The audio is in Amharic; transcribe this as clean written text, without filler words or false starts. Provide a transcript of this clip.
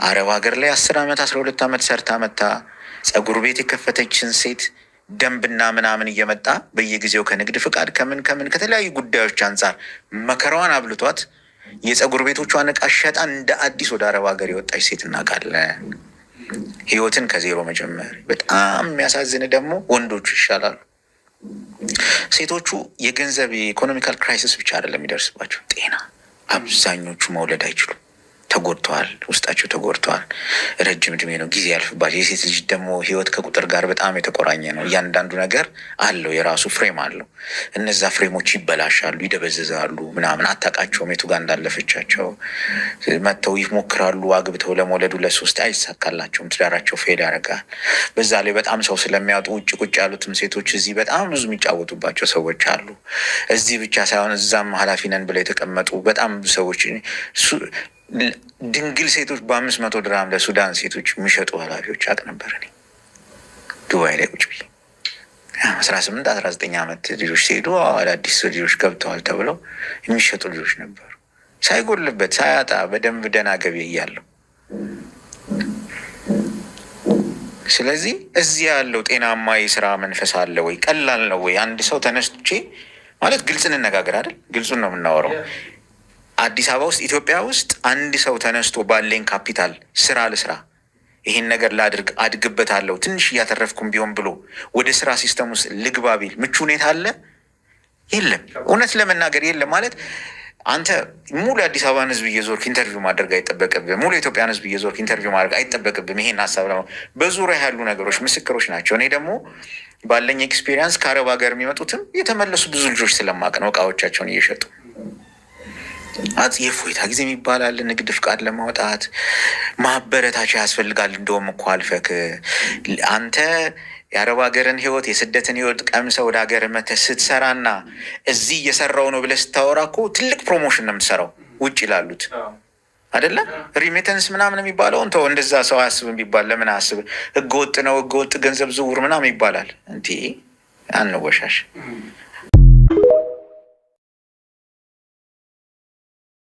አረብ ሀገር ላይ 10 ዓመት 12 ዓመት ሰርታ መታ ጸጉር ቤት የከፈተችን ሴት ደንብና ምናምን እየመጣ በየጊዜው ከንግድ ፍቃድ ከምን ከተለያዩ ጉዳዮች አንጻር መከራዋን አብልቷት የጸጉር ቤቶቿን ዕቃ ሸጣ እንደ አዲስ ወደ አረብ ሀገር የወጣች ሴት እናውቃለን። ህይወትን ከዜሮ መጀመር። በጣም የሚያሳዝን ደግሞ ወንዶቹ ይሻላሉ። ሴቶቹ የገንዘብ የኢኮኖሚካል ክራይሲስ ብቻ አይደለም የሚደርስባቸው፣ ጤና። አብዛኞቹ መውለድ አይችሉም፣ ተጎድተዋል፣ ውስጣቸው ተጎድተዋል። ረጅም እድሜ ነው ጊዜ ያልፍባቸው። የሴት ልጅ ደግሞ ህይወት ከቁጥር ጋር በጣም የተቆራኘ ነው። እያንዳንዱ ነገር አለው፣ የራሱ ፍሬም አለው። እነዛ ፍሬሞች ይበላሻሉ፣ ይደበዝዛሉ፣ ምናምን አታውቃቸውም የቱ ጋር እንዳለፈቻቸው። መጥተው ይሞክራሉ፣ አግብተው ለመውለዱ ለ3 አይሳካላቸውም፣ ትዳራቸው ፌል ያደርጋል። በዛ ላይ በጣም ሰው ስለሚያወጡ ውጭ ቁጭ ያሉትም ሴቶች እዚህ በጣም ብዙ የሚጫወቱባቸው ሰዎች አሉ። እዚህ ብቻ ሳይሆን እዛም ኃላፊ ነን ብለው የተቀመጡ በጣም ብዙ ሰዎች ድንግል ሴቶች በ500 ድርሃም ለሱዳን ሴቶች የሚሸጡ ኃላፊዎች አቅ ነበር። እኔ ዱባይ ላይ ቁጭ ብዬ 18-19 ዓመት ልጆች ሲሄዱ አዳዲስ ልጆች ገብተዋል ተብለው የሚሸጡ ልጆች ነበሩ። ሳይጎልበት ሳያጣ በደንብ ደህና ገቢ እያለው። ስለዚህ እዚህ ያለው ጤናማ የስራ መንፈስ አለ ወይ? ቀላል ነው ወይ? አንድ ሰው ተነስቼ ማለት ግልጽ እንነጋገር አይደል? ግልጹን ነው የምናወራው። አዲስ አበባ ውስጥ ኢትዮጵያ ውስጥ አንድ ሰው ተነስቶ ባለኝ ካፒታል ስራ ልስራ፣ ይህን ነገር ላድርግ፣ አድግበታለሁ፣ ትንሽ እያተረፍኩም ቢሆን ብሎ ወደ ስራ ሲስተም ውስጥ ልግባ ቢል ምቹ ሁኔታ አለ? የለም። እውነት ለመናገር የለም። ማለት አንተ ሙሉ የአዲስ አበባን ህዝብ እየዞርክ ኢንተርቪው ማድረግ አይጠበቅብም። ሙሉ የኢትዮጵያን ህዝብ እየዞርክ ኢንተርቪው ማድረግ አይጠበቅብም። ይሄን ሀሳብ ነው። በዙሪያ ያሉ ነገሮች ምስክሮች ናቸው። እኔ ደግሞ ባለኝ ኤክስፔሪንስ ከአረብ ሀገር የሚመጡትም የተመለሱ ብዙ ልጆች ስለማቅ ነው እቃዎቻቸውን እየሸጡ የፎይታ ጊዜ የሚባላል። ንግድ ፍቃድ ለማውጣት ማበረታቻ ያስፈልጋል። እንደውም እኮ አልፈክ አንተ የአረብ ሀገርን ህይወት የስደትን ህይወት ቀምሰህ ወደ ሀገር መተህ ስትሰራና እዚህ እየሰራው ነው ብለህ ስታወራ እኮ ትልቅ ፕሮሞሽን ነው የምትሰራው። ውጭ ላሉት አይደለ? ሪሚተንስ ምናምን የሚባለውን ተው፣ እንደዛ ሰው አያስብም ቢባል ለምን አያስብ? ህገወጥ ነው፣ ህገወጥ ገንዘብ ዝውውር ምናምን ይባላል። እንዲህ አንወሻሽ